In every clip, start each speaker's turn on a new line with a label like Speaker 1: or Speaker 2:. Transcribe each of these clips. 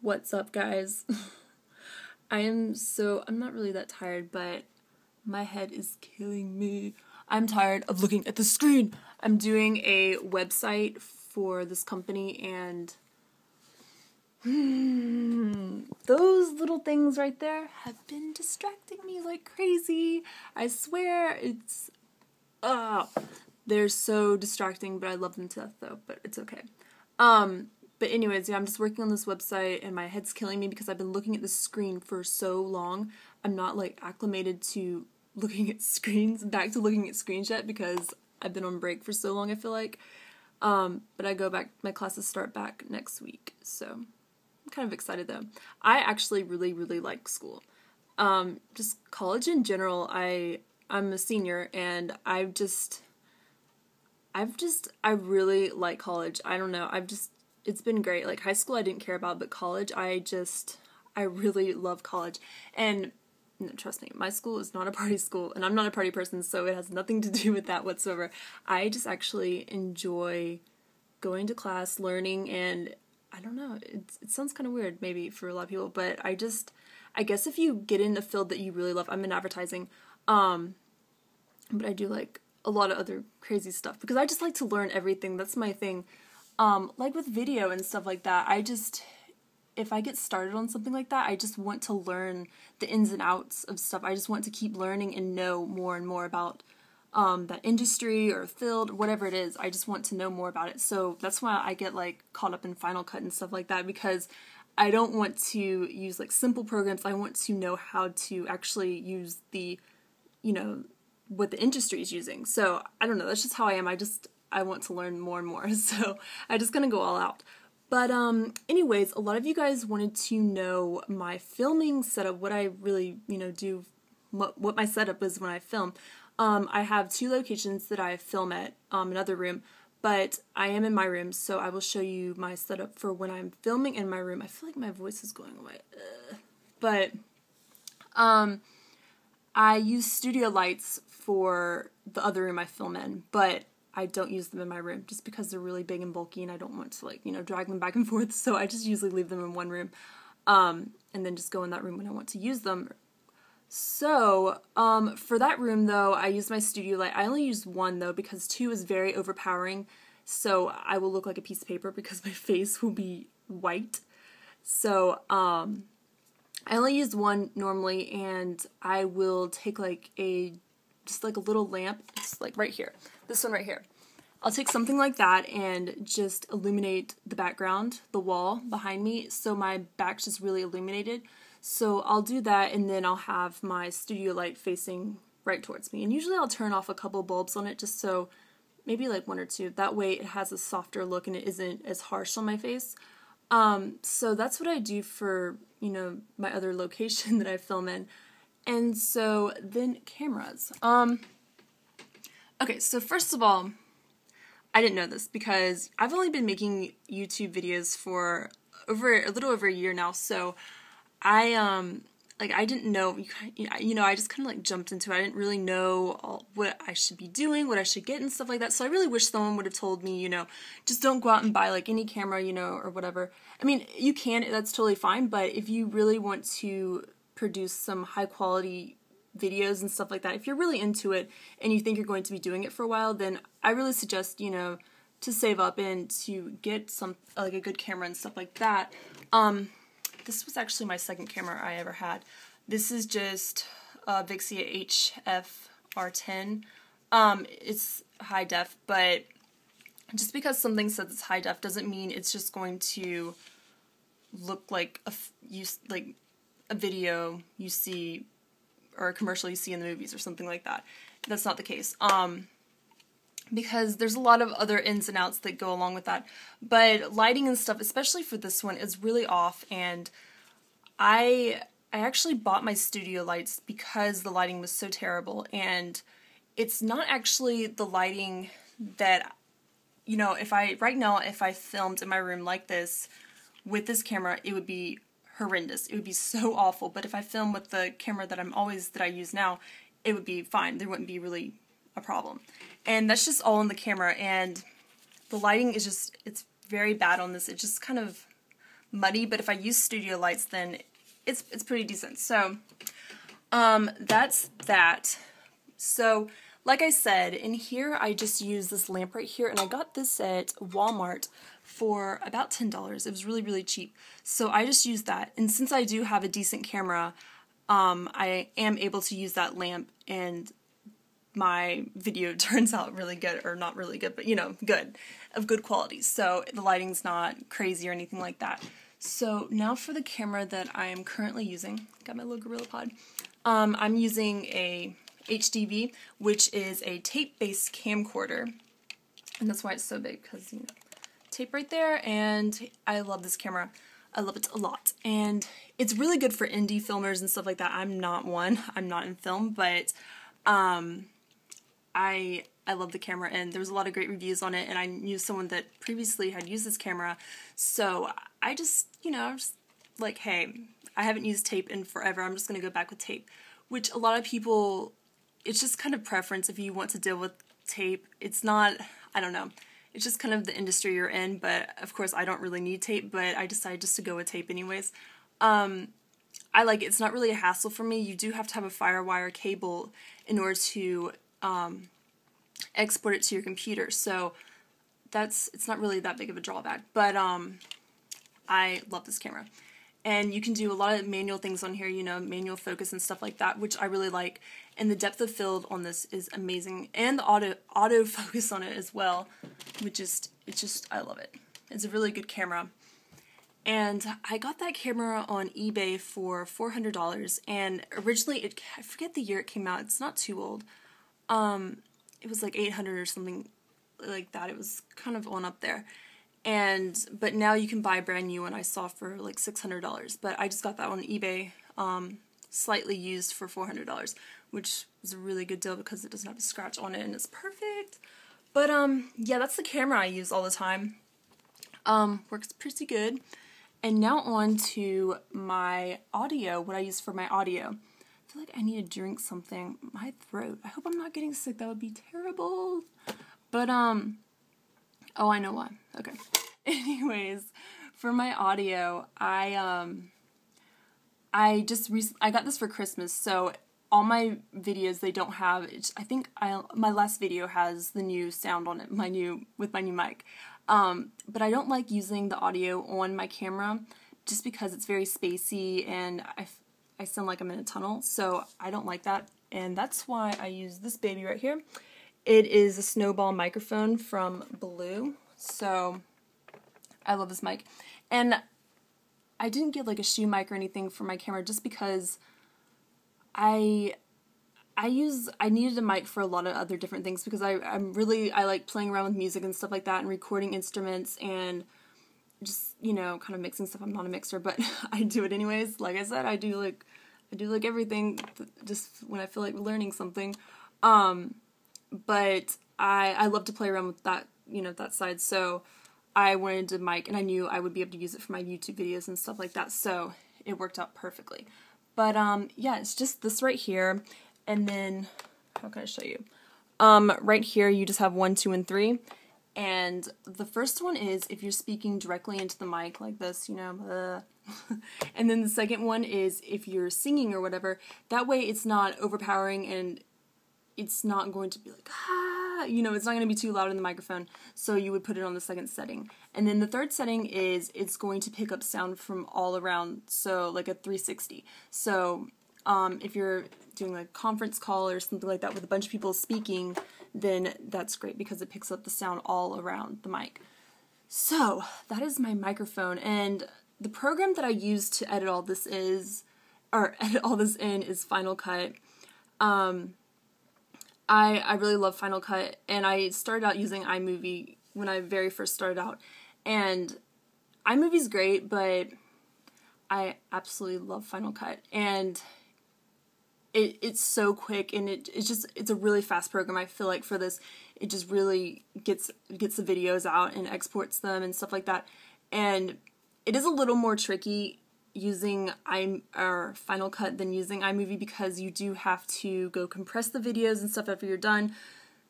Speaker 1: What's up, guys? I'm not really that tired, but my head is killing me. I'm tired of looking at the screen. I'm doing a website for this company, and those little things right there have been distracting me like crazy. I swear, they're so distracting, but I love them to death though, but it's okay. But anyways, yeah, I'm just working on this website and my head's killing me because I've been looking at the screen for so long. I'm not like acclimated to looking at screens, back to looking at screens yet because I've been on break for so long, I feel like. But I go back, my classes start back next week, so I'm kind of excited though. I actually really, really like school. Just college in general, I'm a senior and I really like college. I don't know, it's been great. Like, high school I didn't care about, but college, I really love college. And no, trust me, my school is not a party school, and I'm not a party person, so it has nothing to do with that whatsoever. I just actually enjoy going to class, learning, and I don't know, it sounds kind of weird maybe for a lot of people, but I guess if you get in a field that you really love, I'm in advertising, but I do like a lot of other crazy stuff, because I just like to learn everything. That's my thing. Like with video and stuff like that, if I get started on something like that, I just want to learn the ins and outs of stuff. I just want to keep learning and know more and more about that industry or field, whatever it is. I just want to know more about it. So that's why I get like caught up in Final Cut and stuff like that, because I don't want to use like simple programs. I want to know how to actually use what the industry is using. So I don't know, that's just how I am. I want to learn more and more, so I'm just gonna go all out. But anyways, a lot of you guys wanted to know my filming setup, what I really, do, what my setup is when I film. I have 2 locations that I film at, another room, but I am in my room, so I will show you my setup for when I'm filming in my room. I feel like my voice is going away. But I use studio lights for the other room I film in, but I don't use them in my room just because they're really big and bulky and I don't want to drag them back and forth, so I just usually leave them in one room, and then just go in that room when I want to use them. So, for that room though, I use my studio light. I only use 1 though because 2 is very overpowering, so I will look like a piece of paper because my face will be white. So, I only use 1 normally, and I will take just like a little lamp. It's like right here. This one right here. I'll take something like that and just illuminate the background, the wall behind me, so my back's just really illuminated. So I'll do that, and then I'll have my studio light facing right towards me. And usually I'll turn off a couple bulbs on it just so, maybe like 1 or 2. That way it has a softer look and it isn't as harsh on my face. So that's what I do for, my other location that I film in. And so then cameras. Okay, so first of all, I didn't know this because I've only been making YouTube videos for a little over a year now, so I didn't know, I just kind of like jumped into it. I didn't really know what I should be doing, what I should get and stuff like that, so I really wish someone would have told me, just don't go out and buy like any camera, or whatever. I mean, you can, that's totally fine, but if you really want to produce some high quality videos and stuff like that, if you're really into it and you think you're going to be doing it for a while, then I really suggest, to save up and to get a good camera and stuff like that. This was actually my second camera I ever had. This is just a Vixia HF R10. It's high def, but just because something says it's high def doesn't mean it's just going to look like a video you see or a commercial you see in the movies or something like that. That's not the case. Because there's a lot of other ins and outs that go along with that. But lighting and stuff, especially for this one, is really off, and I actually bought my studio lights because the lighting was so terrible, and it's not actually the lighting that, if I filmed in my room like this, with this camera, it would be horrendous. It would be so awful, but if I film with the camera that I use now, it would be fine. There wouldn't be really a problem. And that's just all in the camera, and the lighting is it's very bad on this. It just kind of muddy, but if I use studio lights, then it's pretty decent. So, that's that. So, like I said, in here I just use this lamp right here, and I got this at Walmart for about $10. It was really, really cheap. So I just used that, and since I do have a decent camera, I am able to use that lamp, and my video turns out really good, or not really good, but you know, good, of good quality. So the lighting's not crazy or anything like that. So now for the camera that I am currently using, got my little GorillaPod. I'm using a HDV, which is a tape-based camcorder, and that's why it's so big, because, you know, tape right there, and I love this camera. I love it a lot, and it's really good for indie filmers and stuff like that. I'm not one. I'm not in film, but I love the camera, and there was a lot of great reviews on it, and I knew someone that previously had used this camera, so I just, you know, I was like, hey, I haven't used tape in forever, I'm just going to go back with tape, which a lot of people, it's just kind of preference if you want to deal with tape. It's not, I don't know, it's just kind of the industry you're in, but of course I don't really need tape, but I decided just to go with tape anyways. I like it. It's not really a hassle for me. You do have to have a FireWire cable in order to export it to your computer, so it's not really that big of a drawback, but I love this camera. And you can do a lot of manual things on here, you know, manual focus and stuff like that, which I really like. And the depth of field on this is amazing. And the auto focus on it as well, which is, I love it. It's a really good camera. And I got that camera on eBay for $400. And originally, I forget the year it came out. It's not too old. It was like $800 or something like that. It was kind of on up there. But now you can buy a brand new one I saw for like $600, but I just got that on eBay, slightly used for $400, which was a really good deal because it doesn't have a scratch on it and it's perfect. But, yeah, that's the camera I use all the time. Works pretty good. And now on to my audio, what I use for my audio. I feel like I need to drink something. My throat. I hope I'm not getting sick. That would be terrible. But, oh, I know why. Okay. Anyways, for my audio, I got this for Christmas, so all my videos, they don't have, I think my last video has the new sound on it, with my new mic. But I don't like using the audio on my camera just because it's very spacey and I sound like I'm in a tunnel, so I don't like that, and that's why I use this baby right here. It is a Snowball microphone from Blue, so I love this mic. And I didn't get like a shoe mic or anything for my camera just because I needed a mic for a lot of other different things because I like playing around with music and stuff like that and recording instruments and just, you know, kind of mixing stuff. I'm not a mixer, but I do it anyways. Like I said, I do like everything just when I feel like learning something. But I love to play around with that, you know, that side, so I wanted a mic, and I knew I would be able to use it for my YouTube videos and stuff like that, so it worked out perfectly. But, yeah, it's just this right here, and then, how can I show you? Right here, you just have 1, 2, and 3, and the first one is if you're speaking directly into the mic like this, you know, and then the second one is if you're singing or whatever, that way it's not overpowering and it's not going to be like, you know, it's not going to be too loud in the microphone, so you would put it on the second setting. And then the third setting is it's going to pick up sound from all around, so like a 360. So if you're doing like a conference call or something like that with a bunch of people speaking, then that's great because it picks up the sound all around the mic. So that is my microphone, and the program that I use to edit all this in is Final Cut. I really love Final Cut, and I started out using iMovie when I very first started out, and iMovie's great, but I absolutely love Final Cut, and it's so quick, and it's a really fast program. I feel like for this, it just really gets the videos out and exports them and stuff like that, and it is a little more tricky using Final Cut than using iMovie because you do have to go compress the videos and stuff after you're done.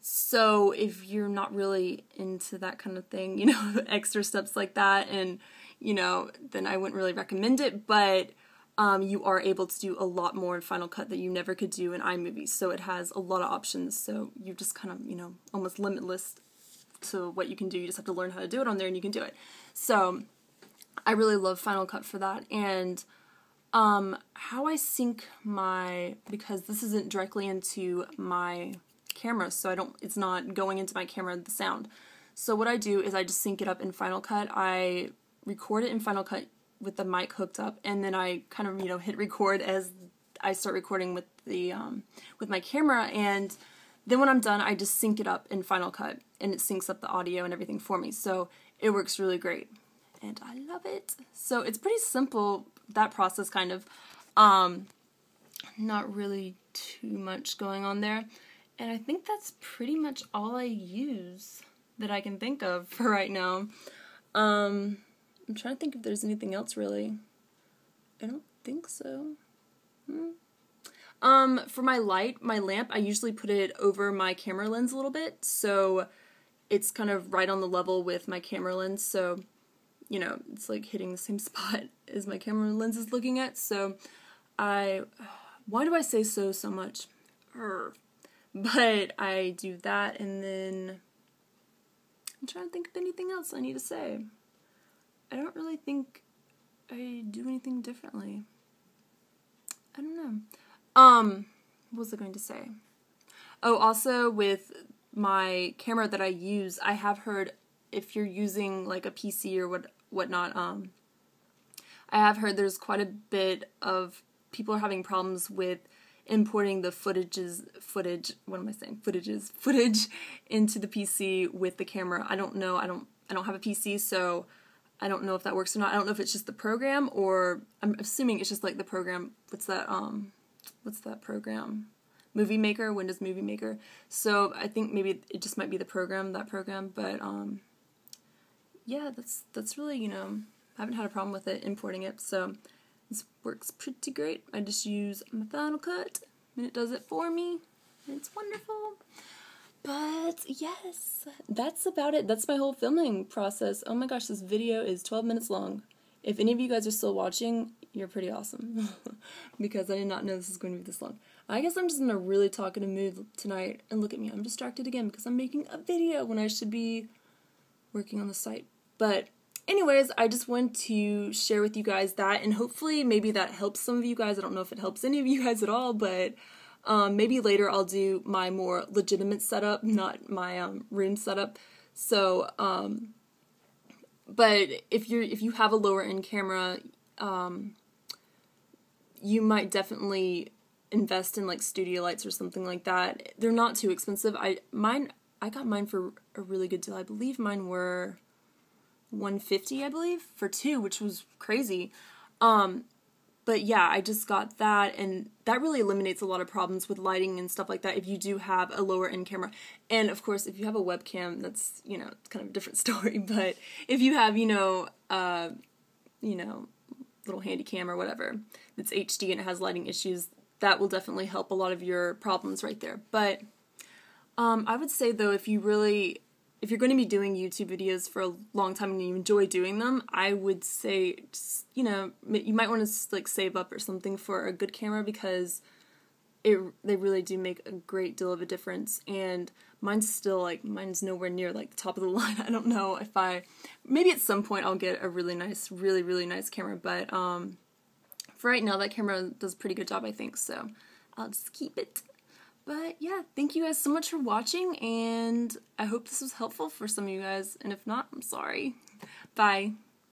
Speaker 1: So if you're not really into that kind of thing, you know, extra steps like that, and you know, then I wouldn't really recommend it, but you are able to do a lot more in Final Cut that you never could do in iMovie, so it has a lot of options, so you're just kind of, you know, almost limitless to what you can do. You just have to learn how to do it on there and you can do it. So I really love Final Cut for that. And how I sync because this isn't directly into my camera, so it's not going into my camera, the sound. So what I do is I just sync it up in Final Cut. I record it in Final Cut with the mic hooked up, and then I kind of, you know, hit record as I start recording with the with my camera, and then when I'm done, I just sync it up in Final Cut, and it syncs up the audio and everything for me. So it works really great, and I love it. So it's pretty simple, that process, kind of. Not really too much going on there. And I think that's pretty much all I use that I can think of for right now. I'm trying to think if there's anything else, really. I don't think so. For my lamp, I usually put it over my camera lens a little bit, so it's kind of right on the level with my camera lens, so, you know, it's like hitting the same spot as my camera lens is looking at, so why do I say so much? But I do that, and then I'm trying to think of anything else I need to say. I don't really think I do anything differently. I don't know. What was I going to say? Oh, also with my camera that I use, I have heard if you're using like a PC or whatnot, I have heard there's quite a bit of people are having problems with importing the footage into the PC with the camera. I don't know. I don't have a PC, so I don't know if that works or not. I don't know if it's just the program, or I'm assuming it's just like the program. What's that program? Movie Maker, Windows Movie Maker. So I think maybe it just might be that program, but yeah, that's really, you know, I haven't had a problem with it importing it, so this works pretty great. I just use my Final Cut, and it does it for me, and it's wonderful. But yes, that's about it. That's my whole filming process. Oh my gosh, this video is 12 minutes long. If any of you guys are still watching, you're pretty awesome, because I did not know this was going to be this long. I guess I'm just in a really talkative mood tonight, and look at me, I'm distracted again because I'm making a video when I should be working on the site. But anyways, I just want to share with you guys that, and hopefully maybe that helps some of you guys. I don't know if it helps any of you guys at all, but maybe later I'll do my more legitimate setup, not my room setup. So, but if you have a lower end camera, you might definitely invest in like studio lights or something like that. They're not too expensive. I got mine for a really good deal. I believe mine were $150, I believe, for two, which was crazy. But yeah, I just got that, and that really eliminates a lot of problems with lighting and stuff like that if you do have a lower end camera. And of course, if you have a webcam, that's, you know, it's kind of a different story. But if you have, little handy cam or whatever that's HD and it has lighting issues, that will definitely help a lot of your problems right there. But I would say though, if you're going to be doing YouTube videos for a long time and you enjoy doing them, I would say, just, you know, you might want to like save up or something for a good camera, because they really do make a great deal of a difference. And mine's nowhere near like the top of the line. I don't know if maybe at some point I'll get a really nice, really, really nice camera, but for right now, that camera does a pretty good job, I think, so I'll just keep it. But yeah, thank you guys so much for watching, and I hope this was helpful for some of you guys, and if not, I'm sorry. Bye.